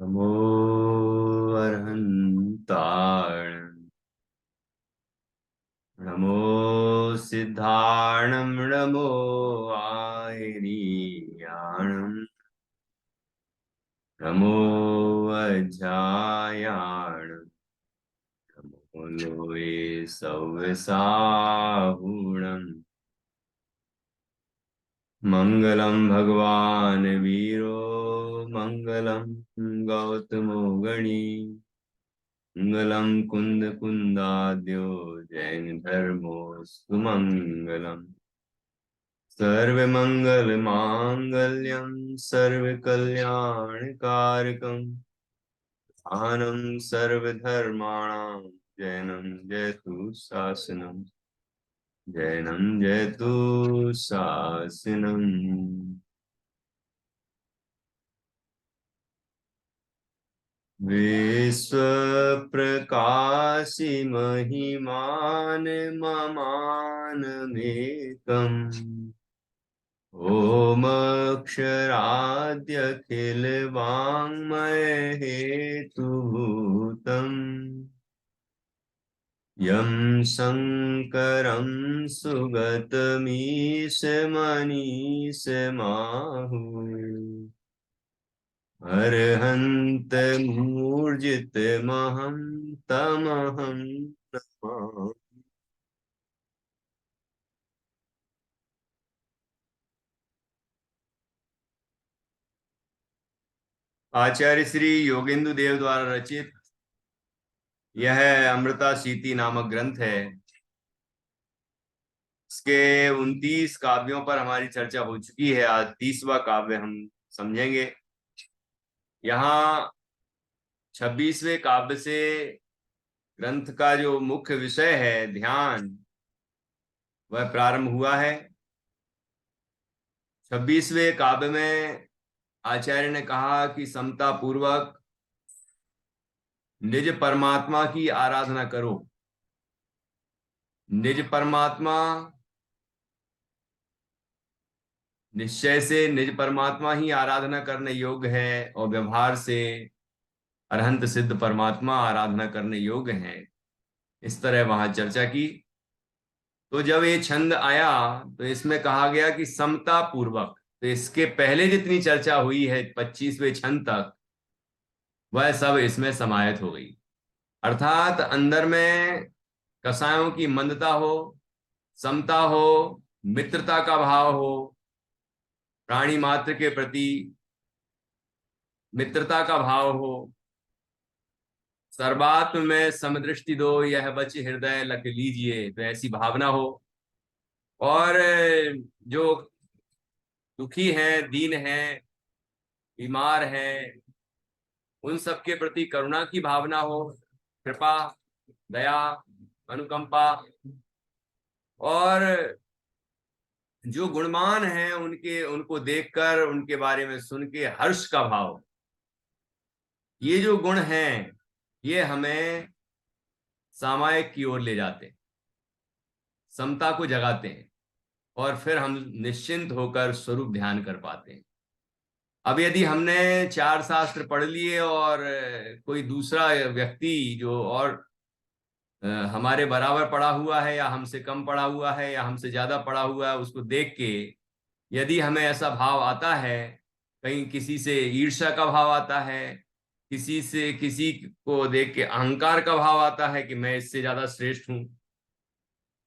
नमो अर्हन्ताण। नमो सिद्धार्णं नमो आयरीयाणं। नमो अज्जायाणं। नमो लोये सव्यसाहुणम्। मङ्गलं भगवान् वीरो मङ्गलं गौतमो गणी। मङ्गलं कुन्दकुन्दाद्यो जैन धर्मो सुमङ्गलम्। सर्वमङ्गलमाङ्गल्यं सर्वकल्याणकारकं आनं सर्वधर्माणां जैनं जयतु शासनं। जैनं जयतु शासनम्। विश्वप्रकाशि महिमान् ममानमेकम्। ओमक्षराद्यखिलवाङ्मयहेतुभूतम्। यं शङ्करं सुगतमीशमनीशमाहुः। अर्हन्तमूर्जितमहं तमहं नमामि। आचार्य श्री योगेंद्र देव द्वारा रचित यह अमृता सीति नामक ग्रंथ है। इसके 29 काव्यों पर हमारी चर्चा हो चुकी है। आज 30वां काव्य हम समझेंगे। यहाँ 26वें काव्य से ग्रंथ का जो मुख्य विषय है ध्यान, वह प्रारंभ हुआ है। 26वें काव्य में आचार्य ने कहा कि समता पूर्वक निज परमात्मा की आराधना करो। निज परमात्मा, निश्चय से निज परमात्मा ही आराधना करने योग्य है और व्यवहार से अरहंत सिद्ध परमात्मा आराधना करने योग्य है। इस तरह वहां चर्चा की। तो जब ये छंद आया तो इसमें कहा गया कि समता पूर्वक, तो इसके पहले जितनी चर्चा हुई है 25वें छंद तक, वह सब इसमें समाहित हो गई। अर्थात अंदर में कसायों की मंदता हो, समता हो, मित्रता का भाव हो, प्राणी मात्र के प्रति मित्रता का भाव हो, सर्वात्म में समदृष्टि दो यह बच हृदय लख लीजिए, तो ऐसी भावना हो। और जो दुखी हैं, दीन हैं, बीमार हैं, उन सबके प्रति करुणा की भावना हो, कृपा, दया, अनुकंपा। और जो गुणवान हैं उनको देखकर, उनके बारे में सुन के हर्ष का भाव। ये जो गुण हैं ये हमें सामायिक की ओर ले जाते हैं, समता को जगाते हैं, और फिर हम निश्चिंत होकर स्वरूप ध्यान कर पाते हैं। अब यदि हमने 4 शास्त्र पढ़ लिए और कोई दूसरा व्यक्ति जो और हमारे बराबर पढ़ा हुआ है या हमसे कम पढ़ा हुआ है या हमसे ज्यादा पढ़ा हुआ है, उसको देख के यदि हमें ऐसा भाव आता है, कहीं किसी से ईर्ष्या का भाव आता है, किसी को देख के अहंकार का भाव आता है कि मैं इससे ज्यादा श्रेष्ठ हूं,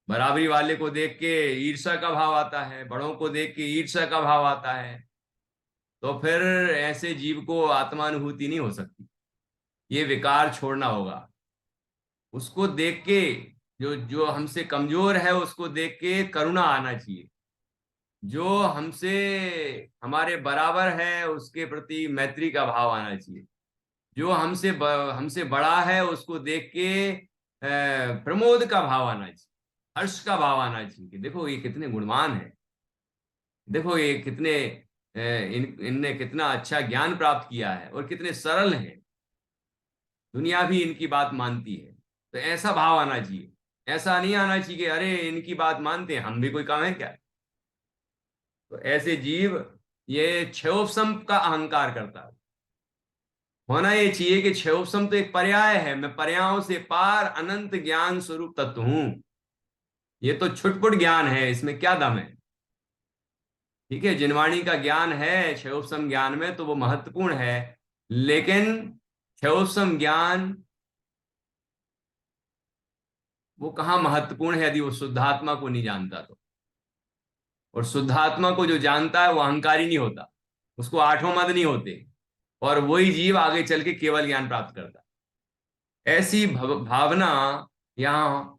बराबरी वाले को देख के ईर्ष्या का भाव आता है, बड़ों को देख के ईर्ष्या का भाव आता है, तो फिर ऐसे जीव को आत्मानुभूति नहीं हो सकती। ये विकार छोड़ना होगा। उसको देख के, जो जो हमसे कमजोर है उसको देख के करुणा आना चाहिए। जो हमसे हमारे बराबर है उसके प्रति मैत्री का भाव आना चाहिए। जो हमसे बड़ा है उसको देख के प्रमोद का भाव आना चाहिए, हर्ष का भाव आना चाहिए कि देखो ये कितने गुणवान है, देखो ये कितने इनने कितना अच्छा ज्ञान प्राप्त किया है और कितने सरल हैं, दुनिया भी इनकी बात मानती है। तो ऐसा भाव आना चाहिए। ऐसा नहीं आना चाहिए कि अरे इनकी बात मानते हैं, हम भी कोई काम है क्या। तो ऐसे जीव ये क्षयोपशम का अहंकार करता है। होना ये चाहिए कि क्षयोपम तो एक पर्याय है, मैं पर्यायों से पार अनंत ज्ञान स्वरूप तत्व हूं। ये तो छुटपुट ज्ञान है, इसमें क्या दम है? ठीक है, जिनवाणी का ज्ञान है क्षयोपम ज्ञान में तो वो महत्वपूर्ण है, लेकिन क्षयोपम ज्ञान वो कहाँ महत्वपूर्ण है यदि वो शुद्धात्मा को नहीं जानता तो। और शुद्धात्मा को जो जानता है वो अहंकारी नहीं होता, उसको आठों मद नहीं होते, और वही जीव आगे चल के केवल ज्ञान प्राप्त करता है। ऐसी भावना यहाँ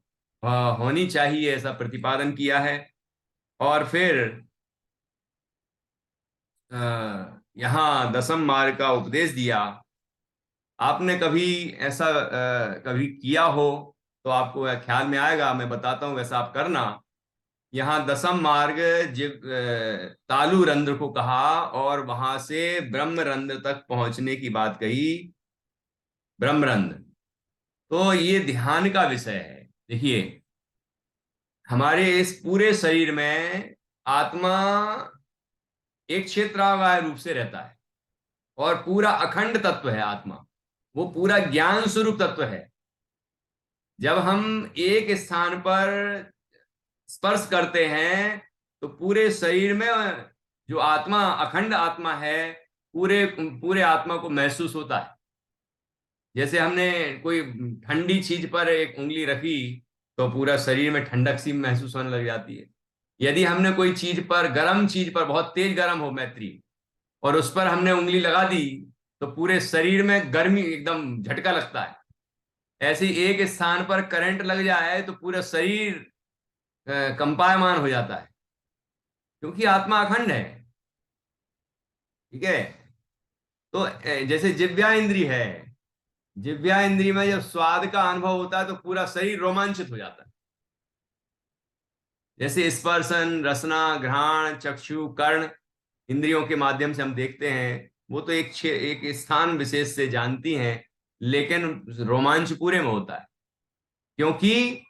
होनी चाहिए, ऐसा प्रतिपादन किया है। और फिर यहाँ दसम मार्ग का उपदेश दिया। आपने कभी ऐसा कभी किया हो तो आपको ख्याल में आएगा, मैं बताता हूं वैसा आप करना। यहाँ दसम मार्ग जीव तालु रंध्र को कहा, और वहां से ब्रह्म रंध्र तक पहुंचने की बात कही। ब्रह्म रंध्र तो ये ध्यान का विषय है। देखिए, हमारे इस पूरे शरीर में आत्मा एक क्षेत्रावाय रूप से रहता है, और पूरा अखंड तत्व है आत्मा, वो पूरा ज्ञान स्वरूप तत्व है। जब हम एक स्थान पर स्पर्श करते हैं तो पूरे शरीर में जो आत्मा अखंड आत्मा है, पूरे पूरे आत्मा को महसूस होता है। जैसे हमने कोई ठंडी चीज पर एक उंगली रखी तो पूरा शरीर में ठंडक सी महसूस होने लग जाती है। यदि हमने कोई चीज पर, गर्म चीज पर, बहुत तेज गर्म हो मैत्री, और उस पर हमने उंगली लगा दी तो पूरे शरीर में गर्मी एकदम झटका लगता है। ऐसे ही एक स्थान पर करंट लग जाए तो पूरा शरीर कंपायमान हो जाता है, क्योंकि आत्मा अखंड है। ठीक है, तो जैसे जिव्या इंद्री है, जिव्या इंद्री में जब स्वाद का अनुभव होता है तो पूरा शरीर रोमांचित हो जाता है। जैसे स्पर्शन, रसना, घ्राण, चक्षु, कर्ण इंद्रियों के माध्यम से हम देखते हैं, वो तो एक स्थान विशेष से जानती हैं, लेकिन रोमांच पूरे में होता है, क्योंकि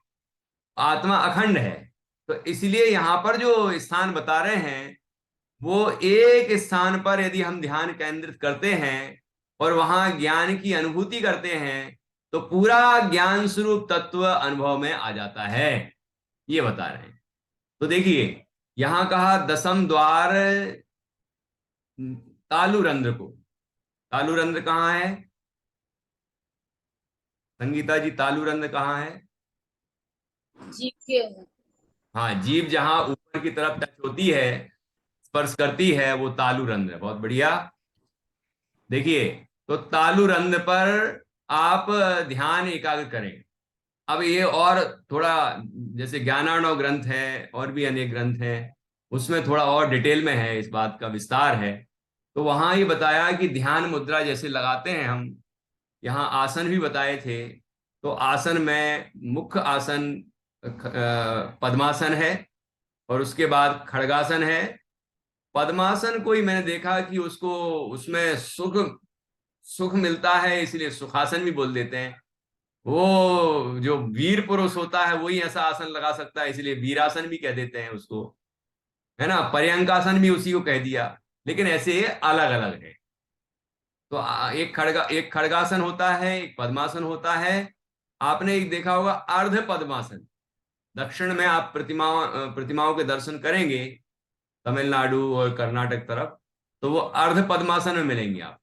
आत्मा अखंड है। तो इसलिए यहां पर जो स्थान बता रहे हैं, वो एक स्थान पर यदि हम ध्यान केंद्रित करते हैं और वहां ज्ञान की अनुभूति करते हैं तो पूरा ज्ञान स्वरूप तत्व अनुभव में आ जाता है, ये बता रहे हैं। तो देखिए, यहां कहा दसम द्वार तालुरंध्र को। तालुरंध्र कहाँ है संगीता जी? तालुरंध्र कहाँ है? जीव के है। हाँ, जीभ जहां ऊपर की तरफ टच होती है, स्पर्श करती है, वो तालुरंध्र है। बहुत बढ़िया। देखिए, तो तालुरंध्र पर आप ध्यान एकाग्र करें। अब ये और थोड़ा, जैसे ज्ञानार्णव ग्रंथ है और भी अनेक ग्रंथ हैं, उसमें थोड़ा और डिटेल में है, इस बात का विस्तार है। तो वहां ये बताया कि ध्यान मुद्रा जैसे लगाते हैं हम, यहाँ आसन भी बताए थे। तो आसन में मुख्य आसन पद्मासन है, और उसके बाद खड़गासन है। पद्मासन को ही मैंने देखा कि उसको, उसमें सुख सुख मिलता है, इसलिए सुखासन भी बोल देते हैं। वो जो वीर पुरुष होता है वही ऐसा आसन लगा सकता है, इसलिए वीरासन भी कह देते हैं उसको, है ना। पर्यंकासन भी उसी को कह दिया, लेकिन ऐसे अलग अलग है। तो एक खड़गासन होता है, एक पद्मासन होता है। आपने एक देखा होगा अर्ध पद्मासन, दक्षिण में आप प्रतिमाओं के दर्शन करेंगे तमिलनाडु और कर्नाटक तरफ, तो वो अर्ध पद्मासन में मिलेंगे आप।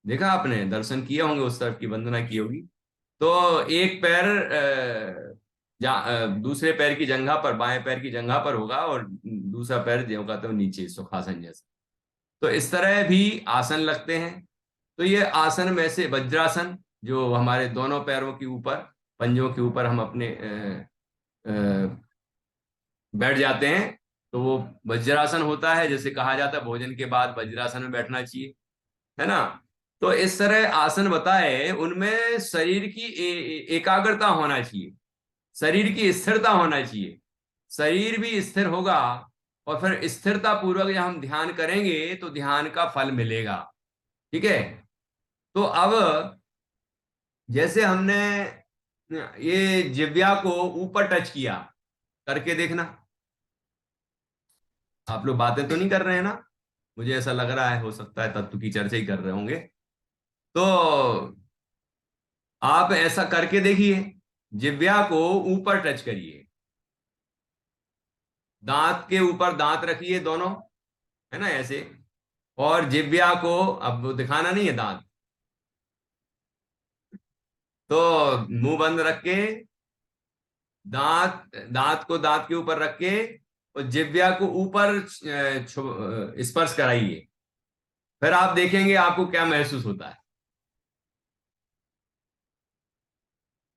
देखा आपने, दर्शन किए होंगे, उस तरफ की वंदना की होगी। तो एक पैर दूसरे पैर की जंघा पर, बाएं पैर की जंघा पर होगा, और दूसरा पैर ज्यों का त्यों नीचे, सुखासन जैसा। तो इस तरह भी आसन लगते हैं। तो ये आसन में से वज्रासन, जो हमारे दोनों पैरों के ऊपर, पंजों के ऊपर हम अपने बैठ जाते हैं, तो वो वज्रासन होता है। जैसे कहा जाता है भोजन के बाद वज्रासन में बैठना चाहिए, है ना। तो इस तरह आसन बताए, उनमें शरीर की एकाग्रता होना चाहिए, शरीर की स्थिरता होना चाहिए। शरीर भी स्थिर होगा, और फिर स्थिरता पूर्वक जब हम ध्यान करेंगे तो ध्यान का फल मिलेगा। ठीक है। तो अब जैसे हमने ये जिव्या को ऊपर टच किया, करके देखना। आप लोग बातें तो नहीं कर रहे हैं ना? मुझे ऐसा लग रहा है, हो सकता है तत्व की चर्चा ही कर रहे होंगे। तो आप ऐसा करके देखिए, जिह्वा को ऊपर टच करिए, दांत के ऊपर दांत रखिए दोनों, है ना, ऐसे। और जिह्वा को, अब वो दिखाना नहीं है दांत, तो मुंह बंद रख के, दांत दांत को दांत के ऊपर रख के, और जिह्वा को ऊपर स्पर्श कराइए। फिर आप देखेंगे आपको क्या महसूस होता है।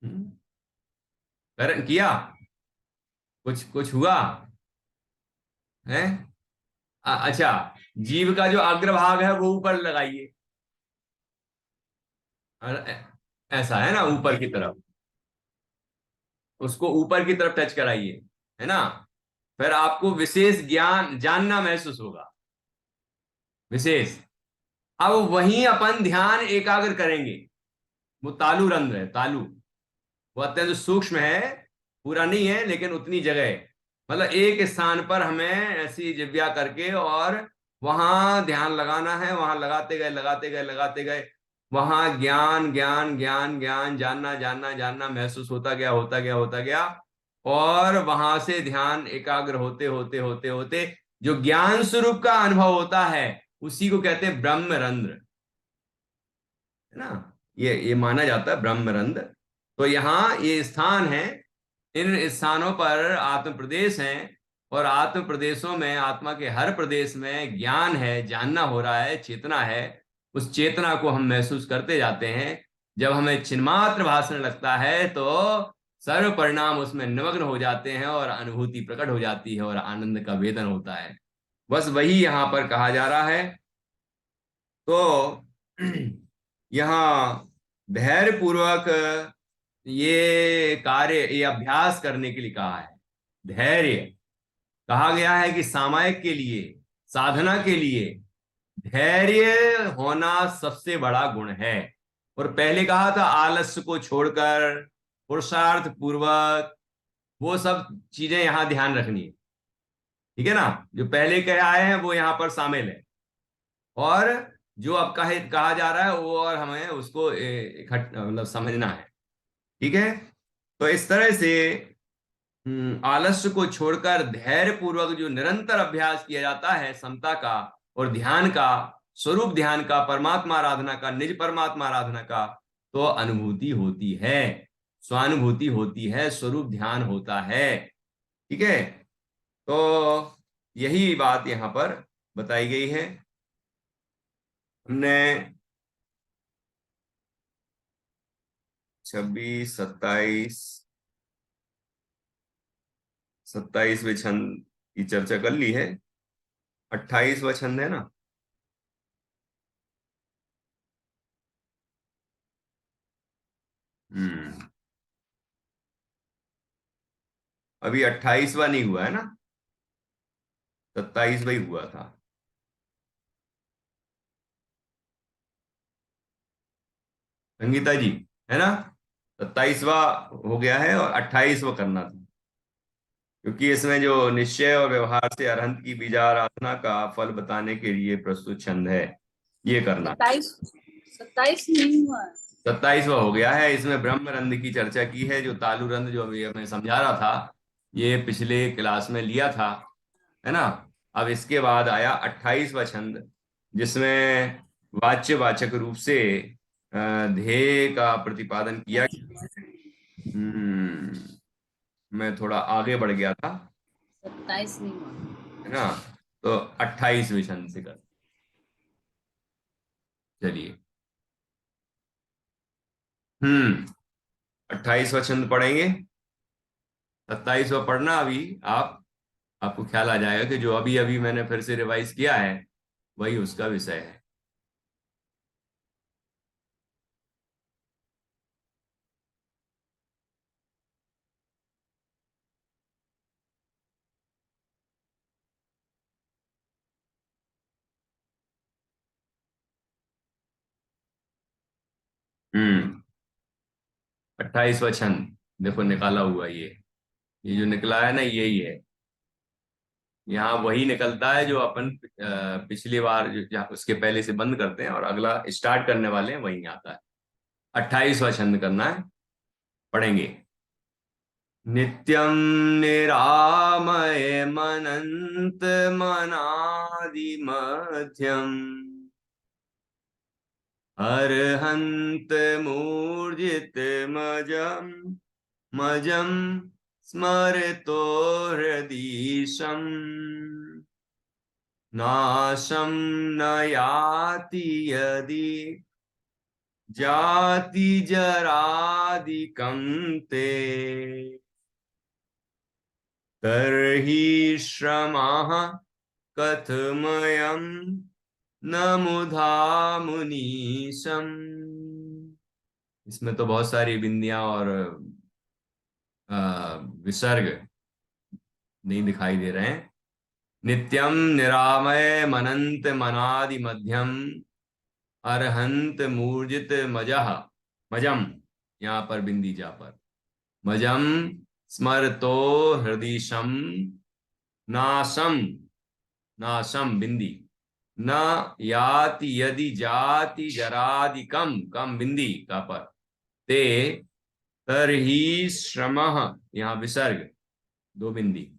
हम्म, किया, कुछ कुछ हुआ है? अच्छा, जीभ का जो अग्रभाग है वो ऊपर लगाइए, और ऐसा है ना, ऊपर की तरफ, उसको ऊपर की तरफ टच कराइए, है ना। फिर आपको विशेष ज्ञान जानना महसूस होगा, विशेष। अब वहीं अपन ध्यान एकाग्र करेंगे। वो तालु रंध्र है, तालु, वो अत्यंत सूक्ष्म है, पूरा नहीं है लेकिन उतनी जगह है। मतलब एक स्थान पर हमें ऐसी जिव्या करके और वहां ध्यान लगाना है, वहां लगाते गए लगाते गए लगाते गए, वहां ज्ञान ज्ञान ज्ञान ज्ञान, जानना जानना जानना महसूस होता गया होता गया होता गया। और वहां से ध्यान एकाग्र होते होते होते होते जो ज्ञान स्वरूप का अनुभव होता है, उसी को कहते हैं ब्रह्मरंध्र, है ना। ये माना जाता है ब्रह्मरंध्र। तो यहाँ ये स्थान है, इन स्थानों पर आत्म प्रदेश हैं। और आत्म प्रदेशों में, आत्मा के हर प्रदेश में ज्ञान है, जानना हो रहा है, चेतना है। उस चेतना को हम महसूस करते जाते हैं। जब हमें चिन्मात्र भाषण लगता है तो सर्व परिणाम उसमें निमग्न हो जाते हैं और अनुभूति प्रकट हो जाती है और आनंद का वेदन होता है। बस वही यहाँ पर कहा जा रहा है। तो यहाँ धैर्य पूर्वक ये कार्य, ये अभ्यास करने के लिए कहा है। धैर्य कहा गया है कि सामायिक के लिए, साधना के लिए धैर्य होना सबसे बड़ा गुण है। और पहले कहा था आलस्य को छोड़कर पुरुषार्थ पूर्वक, वो सब चीजें यहां ध्यान रखनी है, ठीक है ना। जो पहले कहे आए हैं वो यहां पर शामिल है। और जो अब कहा जा रहा है वो, और हमें उसको इकट्ठा मतलब समझना है, ठीक है। तो इस तरह से आलस्य को छोड़कर धैर्य पूर्वक जो निरंतर अभ्यास किया जाता है समता का और ध्यान का, स्वरूप ध्यान का, परमात्मा आराधना का, निज परमात्मा आराधना का, तो अनुभूति होती है, स्वानुभूति होती है, स्वरूप ध्यान होता है, ठीक है। तो यही बात यहां पर बताई गई है। हमने 26, 27, 27वें छंद की चर्चा कर ली है। 28वां छंद है ना। हम्म, अभी 28वां नहीं हुआ है ना, 27वां ही हुआ था। संगीता जी, है ना। 27वां हो गया है और 28वां करना था, क्योंकि इसमें जो निश्चय और व्यवहार से अरहंत की बीजाराधना का फल बताने के लिए प्रस्तुत छंद है, ये करना। 27 नहीं हुआ है। 27वां हो गया है। इसमें ब्रह्म रंध्र की चर्चा की है, जो तालु रंध्र जो अभी मैं समझा रहा था, ये पिछले क्लास में लिया था, है ना। अब इसके बाद आया 28वां छंद, जिसमें वाच्य वाचक रूप से ध्येय का प्रतिपादन किया। मैं थोड़ा आगे बढ़ गया था, 27 नहीं हुआ। है ना। तो 28वें छंद से कर, चलिए। 28वां छंद पढ़ेंगे। 27वां पढ़ना अभी आप, आपको ख्याल आ जाएगा कि जो अभी अभी मैंने फिर से रिवाइज किया है वही उसका विषय है। हम्म 28वां छंद देखो निकाला हुआ, ये जो निकला है ना, यही है। यहाँ वही निकलता है जो अपन पिछली बार उसके पहले से बंद करते हैं और अगला स्टार्ट करने वाले हैं, वही आता है। 28वां छंद करना है, पढ़ेंगे। नित्यं निरामयमनन्तमनादिमध्यम् अर्हन्तमूर्जितमजम् मजं स्मरतो हृदीशम् नाशं न याति यदि जाति जरादिकं ते तर्हि श्रमः कथमयं न मुधा मुनीशम्। इसमें तो बहुत सारी बिंदियां और विसर्ग नहीं दिखाई दे रहे हैं। नित्यम निरामय मनंत मनादि मध्यम अरहंत मूर्जित मजह मजम, यहां पर बिंदी जा पर मजम स्मरतो हृदीशम नाशम, नाशम बिंदी न याति यदि जाति जरादि कम, कम बिंदी का पर ते तरही श्रमः, यहां विसर्ग दो बिंदी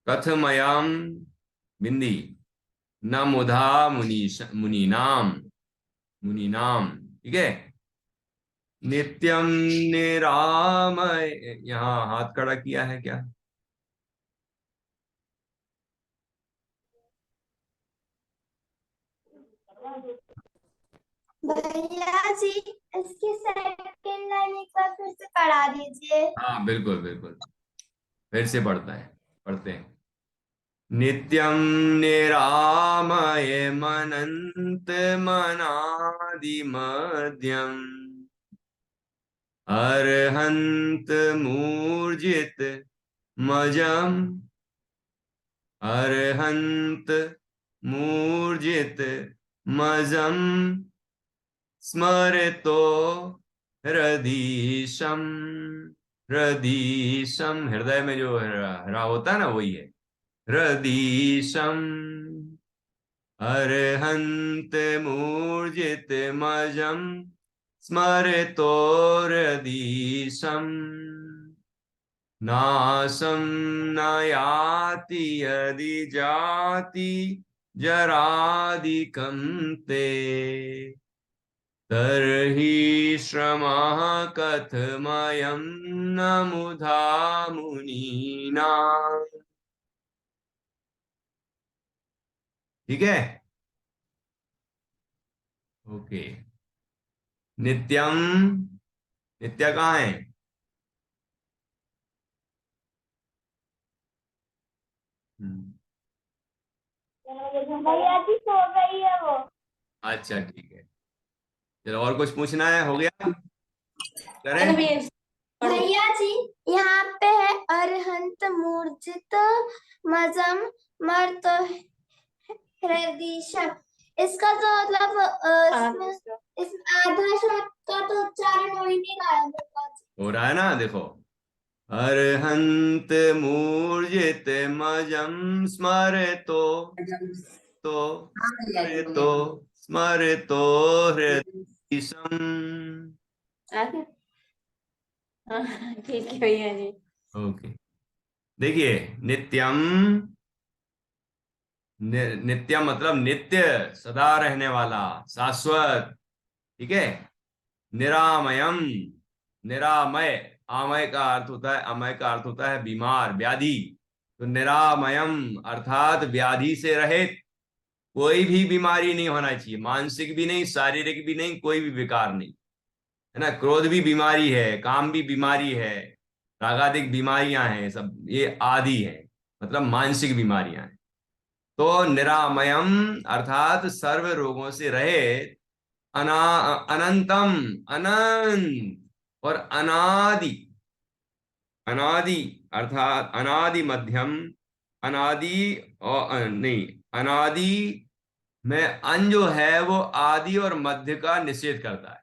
कथमयम बिंदी न मुधा मुनीश मुनीनाम, मुनीनाम, ठीक है। नित्यम निरामय, यहाँ हाथ खड़ा किया है क्या? भैया जी, इसकी सेकंड लाइन एक बार फिर से पढ़ा दीजिए। हाँ बिल्कुल बिल्कुल, फिर से पढ़ते हैं। नित्यं निरामयमनन्तमनादिमध्यम् अर्हन्तमूर्जित मजम् अर्हन्त मूर्जित मजम् स्मरतो हृदीशम, हृदीशम हृदय में जो हरा होता है ना, वही है हृदीशम अर्हन्त मूर्जित मजम स्मरतोरधीशम नाशं न याति यदि जाति जरादिकं ते तर्हि श्रमः कथमयं न मुधा मुनीना। ठीक है, ओके। नित्यम, नित्य कहाँ है? भैया जी सो गई है वो। अच्छा ठीक है, चलो और कुछ पूछना है? हो गया, करें? भैया जी, यहाँ पे है अरहंत मूर्जित मजम मर्त हृदीशम। इसका तो मतलब इस आधा शब्द का तो उच्चारण हो ही नहीं रहा है भैया जी। हो रहा है ना, देखो। अर्हंत मूर्जित मजम स्मरतो, तो स्मरतो, स्मरतो हृदीशम। ठीक है भैया जी। ओके, देखिए नित्यम, नित्यम मतलब नित्य, सदा रहने वाला, शाश्वत, ठीक है। निरामयम, निरामय, आमय का अर्थ होता है, अमय का अर्थ होता है बीमार, व्याधि। तो निरामयम अर्थात व्याधि से रहित, कोई भी बीमारी नहीं होना चाहिए, मानसिक भी नहीं, शारीरिक भी नहीं, कोई भी विकार नहीं, है ना। क्रोध भी बीमारी है, काम भी बीमारी है, रागादिक बीमारियां हैं, सब ये आदि है, मतलब मानसिक बीमारियां हैं। तो निरामयम अर्थात सर्व रोगों से रहित, अना अनंतम अनंत, और अनादि, अनादि अर्थात अनादि मध्यम, अनादि और नहीं, अनादि में अन जो है वो आदि और मध्य का निषेध करता है।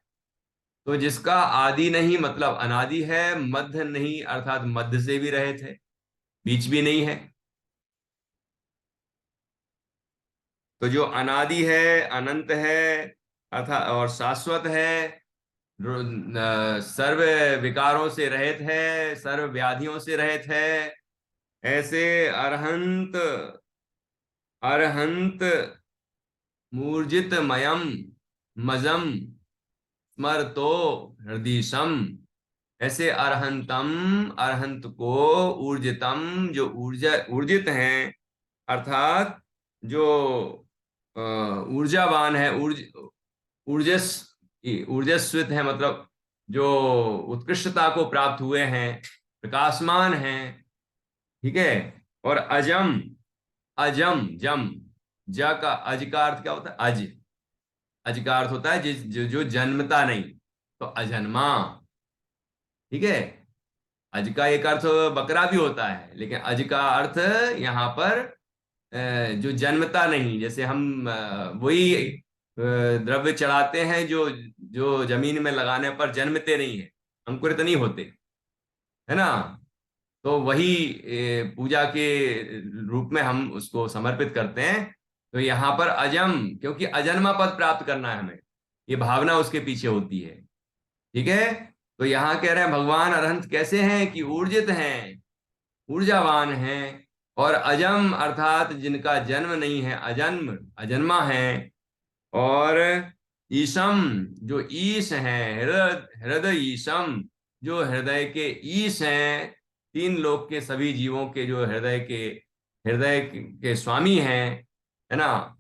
तो जिसका आदि नहीं मतलब अनादि है, मध्य नहीं अर्थात मध्य से भी रहित है, बीच भी नहीं है, तो जो अनादि है, अनंत है अर्थात और शाश्वत है, सर्व विकारों से रहित है, सर्व व्याधियों से रहित है, ऐसे अरहंत अरहंत मूर्जितमयम मजम स्मरतो हृदयसम, ऐसे अरहंतम, अरहंत को, ऊर्जितम जो ऊर्जित हैं अर्थात जो ऊर्जावान है, ऊर्जस ऊर्जस्वित है, मतलब जो उत्कृष्टता को प्राप्त हुए हैं, प्रकाशमान हैं, ठीक है। और अजम, अजम जम, ज का अज का अर्थ क्या होता है? अज, अज का अर्थ होता है जो जन्मता नहीं, तो अजन्मा, ठीक है। अज का एक अर्थ बकरा भी होता है, लेकिन अज का अर्थ यहाँ पर जो जन्मता नहीं, जैसे हम वही द्रव्य चढ़ाते हैं जो जो जमीन में लगाने पर जन्मते नहीं है, अंकुरित नहीं होते, है ना। तो वही पूजा के रूप में हम उसको समर्पित करते हैं। तो यहाँ पर अजम, क्योंकि अजन्मा पद प्राप्त करना है हमें, ये भावना उसके पीछे होती है, ठीक है। तो यहाँ कह रहे हैं भगवान अरहंत कैसे हैं कि ऊर्जित हैं, ऊर्जावान हैं, और अजम अर्थात जिनका जन्म नहीं है, अजन्म अजन्मा है, और ईशम जो ईश हैं, हृदय ईशम जो हृदय के ईश हैं, तीन लोक के सभी जीवों के जो हृदय के स्वामी हैं, है ना।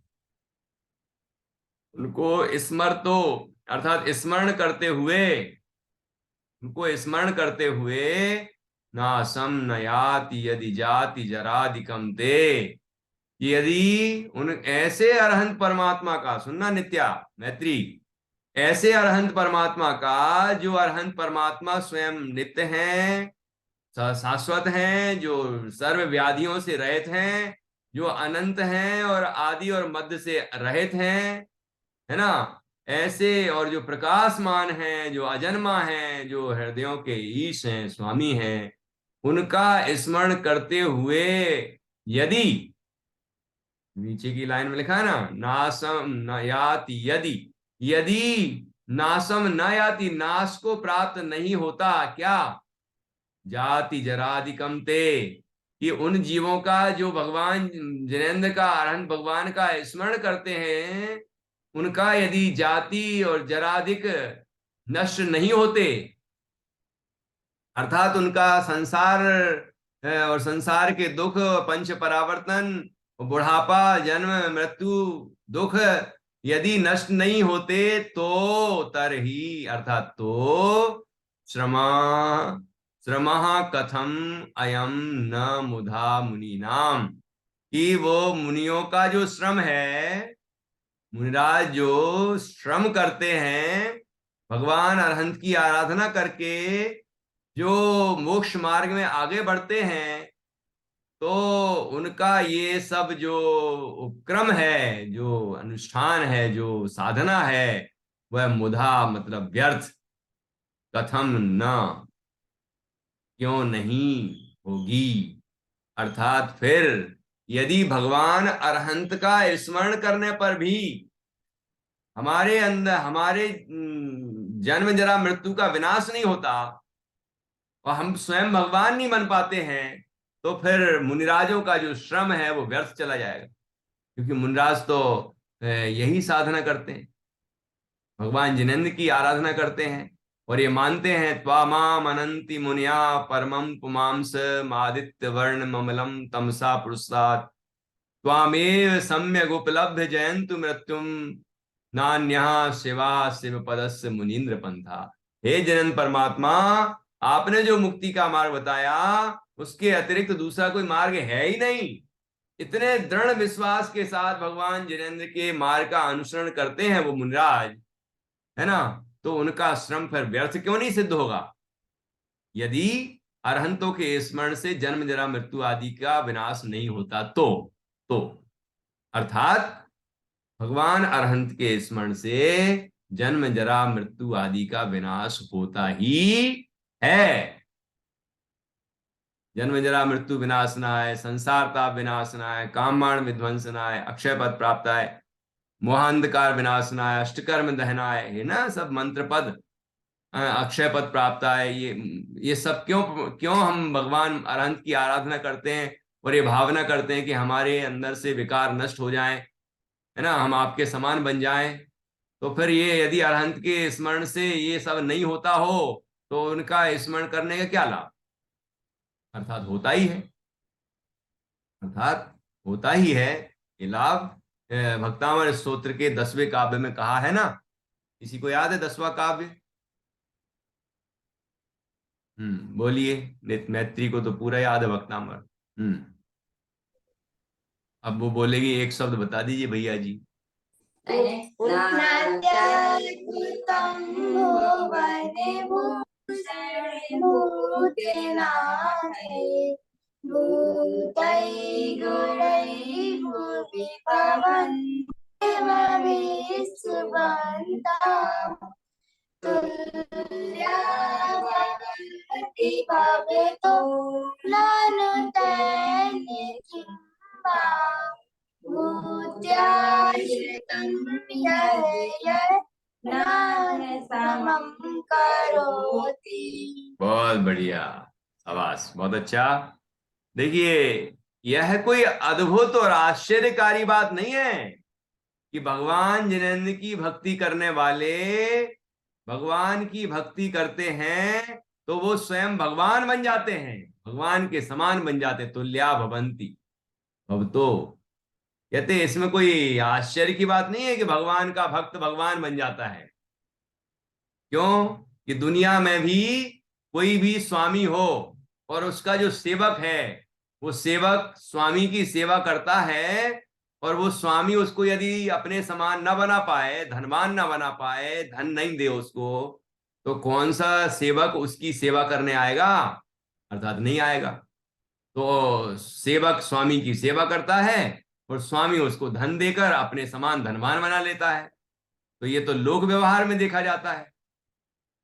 उनको स्मरतो अर्थात स्मरण करते हुए, उनको स्मरण करते हुए, नासम न याति यदि जाति जरादिकम ते, यदि उन ऐसे अरहंत परमात्मा का, सुनना नित्या मैत्री, ऐसे अरहंत परमात्मा का, जो अरहंत परमात्मा स्वयं नित्य हैं, शाश्वत हैं, जो सर्व व्याधियों से रहित हैं, जो अनंत हैं और आदि और मध्य से रहित हैं, है ना, ऐसे, और जो प्रकाशमान हैं, जो अजन्मा हैं, जो हृदयों के ईश हैं, स्वामी हैं, उनका स्मरण करते हुए, यदि, नीचे की लाइन में लिखा है ना, नासम न याति यदि, यदि नासम न याति, नाश को प्राप्त नहीं होता, क्या? जाति जरादिकम ते, कि उन जीवों का जो भगवान जिनेन्द्र का, अरहंत भगवान का स्मरण करते हैं, उनका यदि जाति और जरादिक नष्ट नहीं होते, अर्थात उनका संसार और संसार के दुख, पंच परावर्तन, बुढ़ापा, जन्म मृत्यु, दुख यदि नष्ट नहीं होते, तो तरही अर्थात तो श्रमा श्रमः कथम अयम न मुधा मुनि नाम, कि वो मुनियों का जो श्रम है, मुनिराज जो श्रम करते हैं भगवान अरहंत की आराधना करके, जो मोक्ष मार्ग में आगे बढ़ते हैं, तो उनका ये सब जो उपक्रम है, जो अनुष्ठान है, जो साधना है, वह मुधा मतलब व्यर्थ, कथम न क्यों नहीं होगी, अर्थात फिर यदि भगवान अरहंत का स्मरण करने पर भी हमारे अंदर, हमारे जन्म जरा मृत्यु का विनाश नहीं होता, और हम स्वयं भगवान नहीं बन पाते हैं, तो फिर मुनिराजों का जो श्रम है वो व्यर्थ चला जाएगा। क्योंकि मुनिराज तो यही साधना करते हैं, भगवान जिनेन्द्र की आराधना करते हैं, और ये मानते हैं त्वामाम अनंति मुनिया परमं पुमांस मादित्य वर्ण ममलम तमसा पुरुषात् त्वामेव सम्यक उपलब्ध जयंतु मृत्युम नान्यः शिवा शिव पदस्य मुनीन्द्र पंथा। हे जिनेन्द्र परमात्मा, आपने जो मुक्ति का मार्ग बताया, उसके अतिरिक्त दूसरा कोई मार्ग है ही नहीं। इतने दृढ़ विश्वास के साथ भगवान जिनेन्द्र के मार्ग का अनुसरण करते हैं वो मुनिराज, है ना, तो उनका श्रम फिर व्यर्थ क्यों नहीं सिद्ध होगा, यदि अरहंतों के स्मरण से जन्म जरा मृत्यु आदि का विनाश नहीं होता तो अर्थात भगवान अरहंत के स्मरण से जन्म जरा मृत्यु आदि का विनाश होता ही है। जन्म जरा मृत्यु विनाशनाय, संसार ताप विनाशनाय, कामबाण विध्वंसनाय, अक्षय पद प्राप्ताय, मोहांधकार विनाशनाय, अष्टकर्म दहनाय, है ना सब मंत्र पद, अक्षय पद प्राप्ताय। ये सब क्यों क्यों हम भगवान अरहंत की आराधना करते हैं और ये भावना करते हैं कि हमारे अंदर से विकार नष्ट हो जाएं, है ना, हम आपके समान बन जाएं। तो फिर ये यदि अरहंत के स्मरण से ये सब नहीं होता हो तो उनका स्मरण करने का क्या लाभ? अर्थात होता ही है, अर्थात होता ही है ये लाभ। भक्तामृत स्तोत्र के 10वें काव्य में कहा है ना, किसी को याद है 10वां काव्य? बोलिए। मैत्री को तो पूरा याद है भक्तामृत। अब वो बोलेगी, एक शब्द बता दीजिए भैया जी। नाट्यद्भुतं भुवने भूषणे भूतेनाथे भूतैर्गुणैः भुवि भवन्त्यमभिसुवन्तां तुल्या भवन्ति भवेतो नानुतैर्निचिम्बा भूत्याश्रितं समं करोति। बहुत बढ़िया, शाबाश, बहुत अच्छा। देखिए, यह कोई अद्भुत और आश्चर्यकारी बात नहीं है कि भगवान जिनेंद्र की भक्ति करने वाले भगवान की भक्ति करते हैं तो वो स्वयं भगवान बन जाते हैं, भगवान के समान बन जाते, तुल्या भवंती भवतो। कहते इसमें कोई आश्चर्य की बात नहीं है कि भगवान का भक्त भगवान बन जाता है। क्यों? कि दुनिया में भी कोई भी स्वामी हो और उसका जो सेवक है वो सेवक स्वामी की सेवा करता है और वो स्वामी उसको यदि अपने समान न बना पाए, धनवान न बना पाए, धन नहीं दे उसको, तो कौन सा सेवक उसकी सेवा करने आएगा? अर्थात नहीं आएगा। तो सेवक स्वामी की सेवा करता है और स्वामी उसको धन देकर अपने समान धनवान बना लेता है। तो ये तो लोक व्यवहार में देखा जाता है।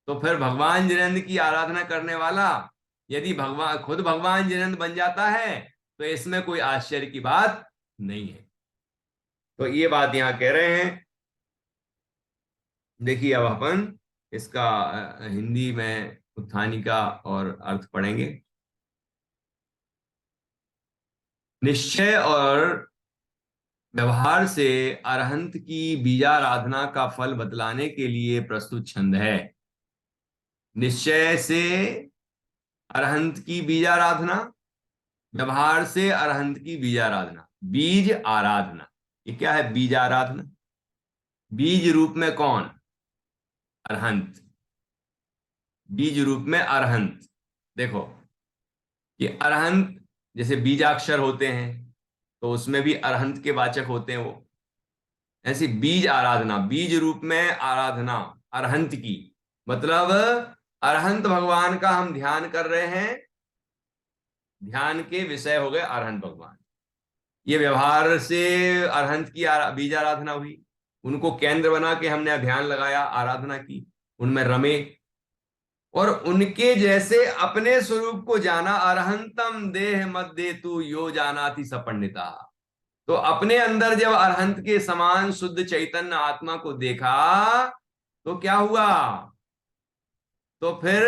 तो फिर भगवान जिनेंद्र की आराधना करने वाला यदि खुद भगवान जिनेंद्र बन जाता है तो इसमें कोई आश्चर्य की बात नहीं है। तो ये बात यहां कह रहे हैं। देखिए, अब अपन इसका हिंदी में उत्थानिका और अर्थ पढ़ेंगे। निश्चय और व्यवहार से अरहंत की बीजाराधना का फल बतलाने के लिए प्रस्तुत छंद है। निश्चय से अरहंत की बीजाराधना, व्यवहार से अरहंत की बीजाराधना। बीज आराधना, ये क्या है? बीज आराधना। बीज रूप में कौन? अरहंत। बीज रूप में अरहंत। देखो, ये अरहंत जैसे बीजाक्षर होते हैं तो उसमें भी अरहंत के वाचक होते हैं वो। ऐसी बीज आराधना, बीज रूप में आराधना अरहंत की, मतलब अरहंत भगवान का हम ध्यान कर रहे हैं। ध्यान के विषय हो गए अरहंत भगवान। ये व्यवहार से अरहंत की बीज आराधना हुई, उनको केंद्र बना के हमने ध्यान लगाया, आराधना की, उनमें रमे और उनके जैसे अपने स्वरूप को जाना। अरहंतम देह मध्य तू यो जाना थी सपंडिता। तो अपने अंदर जब अरहंत के समान शुद्ध चैतन्य आत्मा को देखा तो क्या हुआ? तो फिर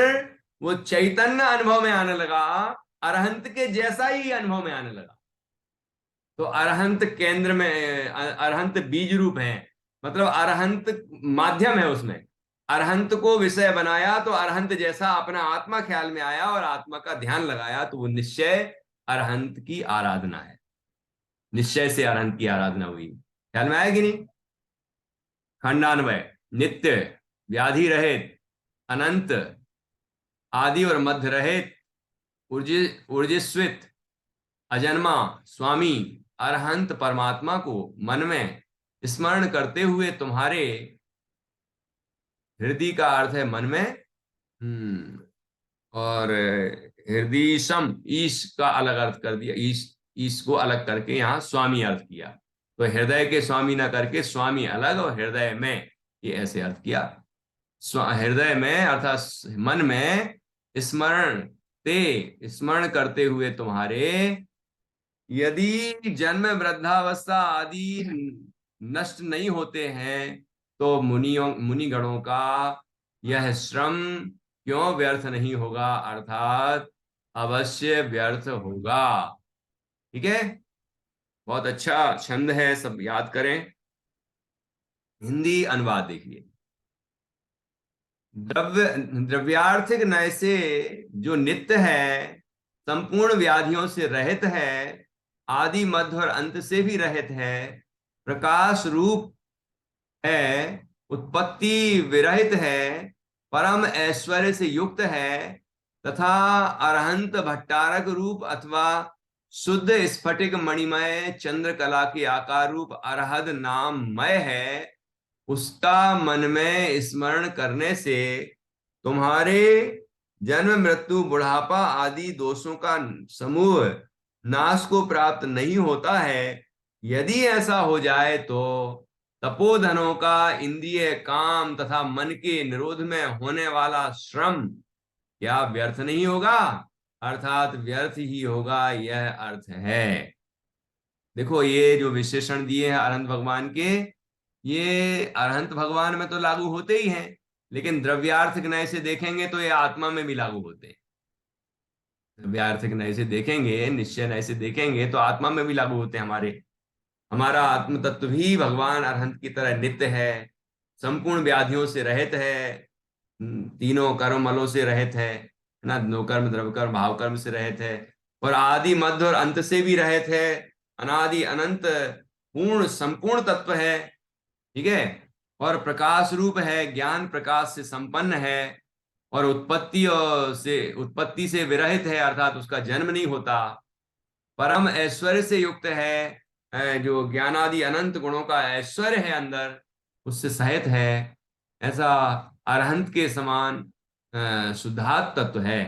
वो चैतन्य अनुभव में आने लगा, अरहंत के जैसा ही अनुभव में आने लगा। तो अरहंत केंद्र में, अरहंत बीज रूप है, मतलब अरहंत माध्यम है, उसमें अरहंत को विषय बनाया तो अरहंत जैसा अपना आत्मा ख्याल में आया और आत्मा का ध्यान लगाया तो वो निश्चय अरहंत की आराधना है। निश्चय से अरहंत की आराधना हुई। ख्याल में आया कि नहीं? खंडान्वय, नित्य, व्याधि रहित, अनंत, आदि और मध्य रहित, ऊर्जिस्वित, अजन्मा स्वामी अरहंत परमात्मा को मन में स्मरण करते हुए तुम्हारे हृदय का अर्थ है मन में, और हृदयसम, ईश का अलग अर्थ कर दिया, ईश को अलग करके यहाँ स्वामी अर्थ किया। तो हृदय के स्वामी ना करके स्वामी अलग और हृदय में, ये ऐसे अर्थ किया। हृदय में अर्थात मन में स्मरण ते स्मरण करते हुए तुम्हारे यदि जन्म वृद्धावस्था आदि नष्ट नहीं होते हैं तो मुनिगणों का यह श्रम क्यों व्यर्थ नहीं होगा, अर्थात अवश्य व्यर्थ होगा। ठीक है, बहुत अच्छा छंद है, सब याद करें। हिंदी अनुवाद देखिए। द्रव्यार्थिक नय से जो नित्य है, संपूर्ण व्याधियों से रहित है, आदि मध्य और अंत से भी रहित है, प्रकाश रूप है, उत्पत्ति विरहित है, परम ऐश्वर्य से युक्त है, तथा अरहंत भट्टारक रूप अथवा शुद्ध स्फटिक मणिमय चंद्रकला के आकार रूप अरहद नाममय है, उसका मन में स्मरण करने से तुम्हारे जन्म मृत्यु बुढ़ापा आदि दोषों का समूह नाश को प्राप्त नहीं होता है। यदि ऐसा हो जाए तो तपोधनों का इंद्रिय काम तथा मन के निरोध में होने वाला श्रम क्या व्यर्थ नहीं होगा, अर्थात व्यर्थ ही होगा, यह अर्थ है। देखो ये जो विशेषण दिए हैं अरहंत भगवान के, ये अरहंत भगवान में तो लागू होते ही हैं, लेकिन द्रव्यार्थिक नय से देखेंगे तो ये आत्मा में भी लागू होते हैं। द्रव्यार्थिक नय से देखेंगे, निश्चय नय से देखेंगे तो आत्मा में भी लागू होते हैं। हमारा आत्म तत्व भी भगवान अरहंत की तरह नित्य है, संपूर्ण व्याधियों से रहित है, तीनों कर्मलों से रहित है ना, नो कर्म द्रव्य कर्म भाव कर्म से रहित है, और आदि मध्य और अंत से भी रहित है, अनादि अनंत पूर्ण संपूर्ण तत्व है। ठीक है, और प्रकाश रूप है, ज्ञान प्रकाश से संपन्न है, और उत्पत्ति से विरहित है, अर्थात उसका जन्म नहीं होता, परम ऐश्वर्य से युक्त है, जो ज्ञानादि अनंत गुणों का ऐश्वर्य है अंदर, उससे सहित है, ऐसा अरहंत के समान शुद्धात्म तत्व है।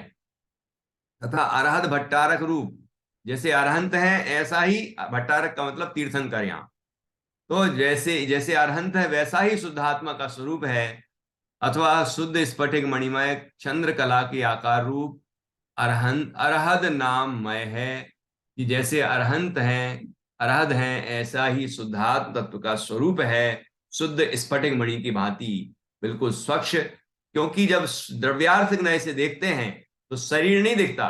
तथा अरहत भट्टारक रूप, जैसे अरहंत है ऐसा ही भट्टारक का मतलब तीर्थंकर, यहाँ तो जैसे जैसे अरहंत है वैसा ही शुद्धात्मा का स्वरूप है, अथवा शुद्ध स्फटिक मणिमय चंद्रकला के आकार रूप अरहद नाममय है, कि जैसे अरहंत है अरहद है ऐसा ही शुद्धात्म तत्व का स्वरूप है, शुद्ध स्फटिक मणि की भांति बिल्कुल स्वच्छ। क्योंकि जब द्रव्यार्थिक नय से देखते हैं तो शरीर नहीं दिखता,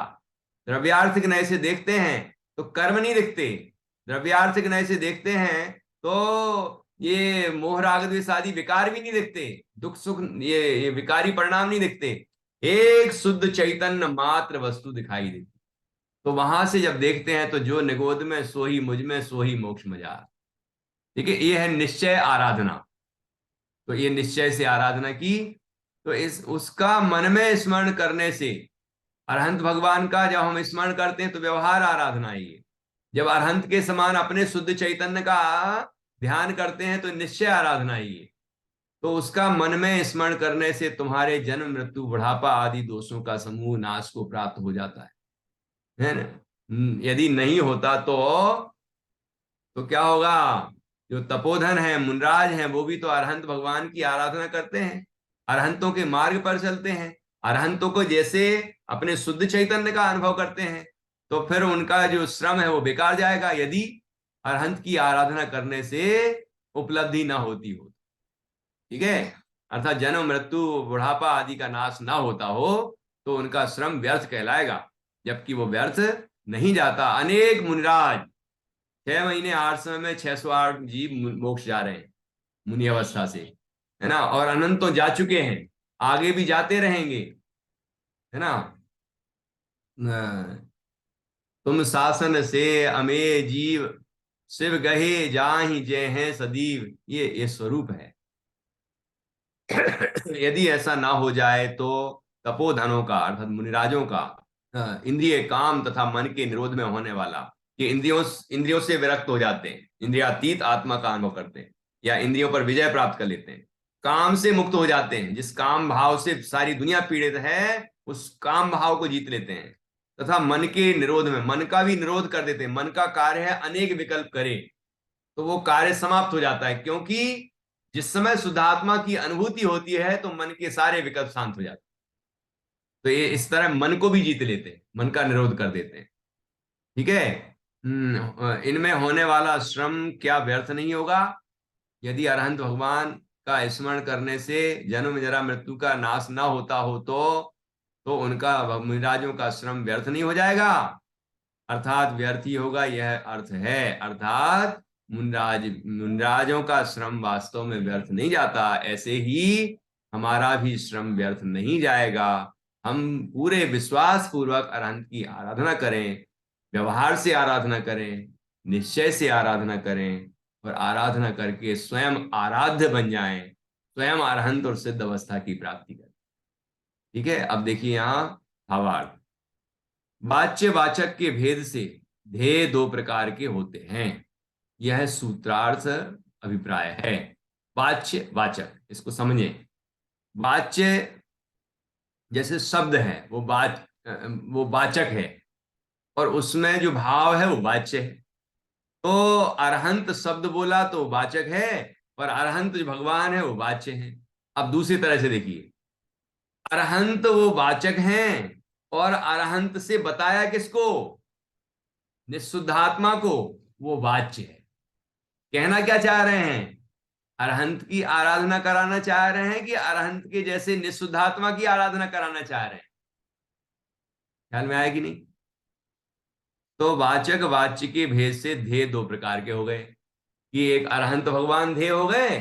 द्रव्यार्थिक नय से देखते हैं तो कर्म नहीं दिखते, द्रव्यार्थिक नय से देखते हैं तो ये मोह राग द्वेष आदि विकार भी नहीं दिखते, दुख सुख ये विकारी परिणाम नहीं दिखते, एक शुद्ध चैतन्य मात्र वस्तु दिखाई देती। तो वहां से जब देखते हैं तो जो निगोद में सो ही मुझ में सो ही मोक्ष मजार। ठीक है, ये है निश्चय आराधना। तो ये निश्चय से आराधना की तो इस उसका मन में स्मरण करने से, अरहंत भगवान का जब हम स्मरण करते हैं तो व्यवहार आराधना है। जब अरहंत के समान अपने शुद्ध चैतन्य का ध्यान करते हैं तो निश्चय आराधना ही है। तो उसका मन में स्मरण करने से तुम्हारे जन्म मृत्यु बुढ़ापा आदि दोषों का समूह नाश को प्राप्त हो जाता है ना। यदि नहीं होता तो क्या होगा, जो तपोधन है मुनराज हैं वो भी तो अरहंत भगवान की आराधना करते हैं, अरहंतों के मार्ग पर चलते हैं, अरहंतों को जैसे अपने शुद्ध चैतन्य का अनुभव करते हैं, तो फिर उनका जो श्रम है वो बेकार जाएगा, यदि अरहंत की आराधना करने से उपलब्धि ना होती हो। ठीक है, अर्थात जन्म मृत्यु बुढ़ापा आदि का नाश ना होता हो तो उनका श्रम व्यर्थ कहलाएगा, जबकि वो व्यर्थ नहीं जाता। अनेक मुनिराज 6 महीने 8 समय में 608 जीव मोक्ष जा रहे हैं मुनि अवस्था से, है ना, और अनंत तो जा चुके हैं, आगे भी जाते रहेंगे, है ना। तुम शासन से अमे जीव शिव गहे जाहि जय हैं सदीव, ये स्वरूप है। यदि ऐसा ना हो जाए तो तपोधनों का अर्थात मुनिराजों का इंद्रिय काम तथा मन के निरोध में होने वाला, कि इंद्रियों से विरक्त हो जाते हैं, इंद्रियातीत आत्मा का अनुभव करते हैं, या इंद्रियों पर विजय प्राप्त कर लेते हैं, काम से मुक्त हो जाते हैं, जिस काम भाव से सारी दुनिया पीड़ित है उस काम भाव को जीत लेते हैं, तथा मन के निरोध में मन का भी निरोध कर देते हैं। मन का कार्य है अनेक विकल्प करे, तो वो कार्य समाप्त हो जाता है, क्योंकि जिस समय शुद्धात्मा की अनुभूति होती है तो मन के सारे विकल्प शांत हो जाते हैं। तो ये इस तरह मन को भी जीत लेते हैं, मन का निरोध कर देते हैं। ठीक है। इनमें होने वाला श्रम क्या व्यर्थ नहीं होगा? यदि अरहंत भगवान का स्मरण करने से जन्म जरा मृत्यु का नाश ना होता हो तो उनका मुनिराजों का श्रम व्यर्थ नहीं हो जाएगा, अर्थात व्यर्थ ही होगा, यह अर्थ है। अर्थात मुनिराजों का श्रम वास्तव में व्यर्थ नहीं जाता, ऐसे ही हमारा भी श्रम व्यर्थ नहीं जाएगा। हम पूरे विश्वास पूर्वक अरहंत की आराधना करें, व्यवहार से आराधना करें, निश्चय से आराधना करें, और आराधना करके स्वयं आराध्य बन जाएं, स्वयं अरहंत और सिद्ध अवस्था की प्राप्ति करें। ठीक है। अब देखिए यहाँ भावार्थ। वाच्य वाचक के भेद से ध्येय दो प्रकार के होते हैं, यह सूत्रार्थ अभिप्राय है। वाच्य वाचक, इसको समझें। वाच्य जैसे शब्द है वो वाचक है, और उसमें जो भाव है वो वाच्य है। तो अरहंत शब्द बोला तो वाचक है, और अरहंत जो भगवान है वो वाच्य है। अब दूसरी तरह से देखिए, अरहंत वो वाचक हैं, और अरहंत से बताया किसको? निशुद्धात्मा को, वो वाच्य है। कहना क्या चाह रहे हैं? अरहंत की आराधना कराना चाह रहे हैं कि अरहंत के जैसे निशुद्धात्मा की आराधना कराना चाह रहे हैं? ख्याल में आया कि नहीं? तो वाचक वाच्य के भेद से ध्येय दो प्रकार के हो गए, कि एक अरहंत भगवान ध्येय हो गए,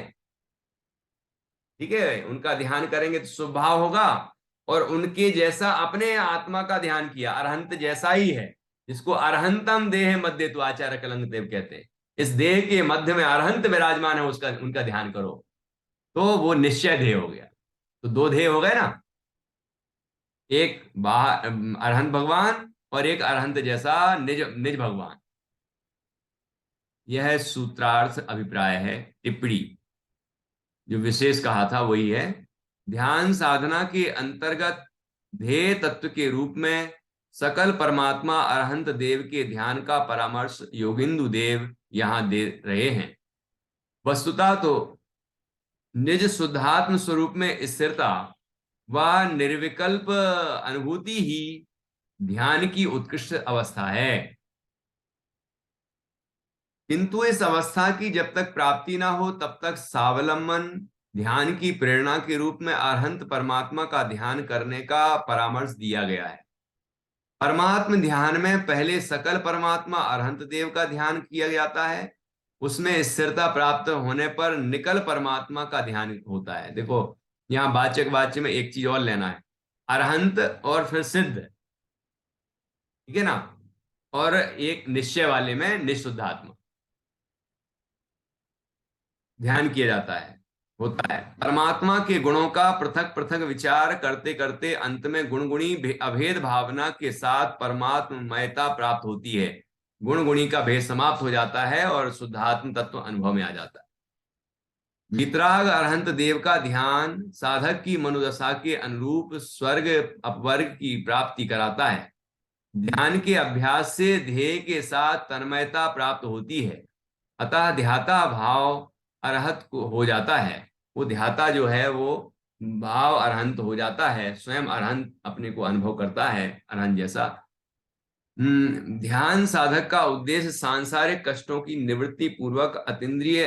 ठीक है, उनका ध्यान करेंगे तो स्वभाव होगा, और उनके जैसा अपने आत्मा का ध्यान किया, अरहंत जैसा ही है, जिसको अरहंतम देह मध्य तो आचार्य कलंक देव कहते हैं। इस देह के मध्य में अरहंत विराजमान है, उसका उनका ध्यान करो, तो वो निश्चय ध्येय हो गया। तो दो ध्येय हो गए ना, एक बाहर अरहंत भगवान, और एक अरहंत जैसा निज निज भगवान। यह सूत्रार्थ अभिप्राय है। टिप्पणी, जो विशेष कहा था वही है। ध्यान साधना के अंतर्गत ध्येय तत्व के रूप में सकल परमात्मा अरहंत देव के ध्यान का परामर्श योगिंदु देव यहां दे रहे हैं। वस्तुतः तो निज शुद्धात्म स्वरूप में स्थिरता व निर्विकल्प अनुभूति ही ध्यान की उत्कृष्ट अवस्था है, किंतु इस अवस्था की जब तक प्राप्ति ना हो तब तक स्वावलंबन ध्यान की प्रेरणा के रूप में अरहंत परमात्मा का ध्यान करने का परामर्श दिया गया है। परमात्म ध्यान में पहले सकल परमात्मा अरहंत देव का ध्यान किया जाता है, उसमें स्थिरता प्राप्त होने पर निकल परमात्मा का ध्यान होता है। देखो यहाँ वाचक वाच्य में एक चीज और लेना है, अरहंत और फिर सिद्ध, ठीक है ना, और एक निश्चय वाले में निशुद्धात्मा ध्यान किया जाता है, होता है। परमात्मा के गुणों का पृथक पृथक विचार करते करते अंत में गुणगुणी अभेद भावना के साथ परमात्ममयता प्राप्त होती है। गुण गुणी का भेद समाप्त हो जाता है और शुद्धात्म तत्व अनुभव में आ जाता है। वितराग अरहंत देव का ध्यान साधक की मनोदशा के अनुरूप स्वर्ग अपवर्ग की प्राप्ति कराता है। ध्यान के अभ्यास से ध्येय के साथ तन्मयता प्राप्त होती है, अतः ध्याता भाव अरहत को हो जाता है। वो ध्याता जो है वो भाव अरहंत हो जाता है, स्वयं अरहंत अपने को अनुभव करता है अरहंत जैसा। ध्यान साधक का उद्देश्य सांसारिक कष्टों की निवृत्ति पूर्वक अतीन्द्रिय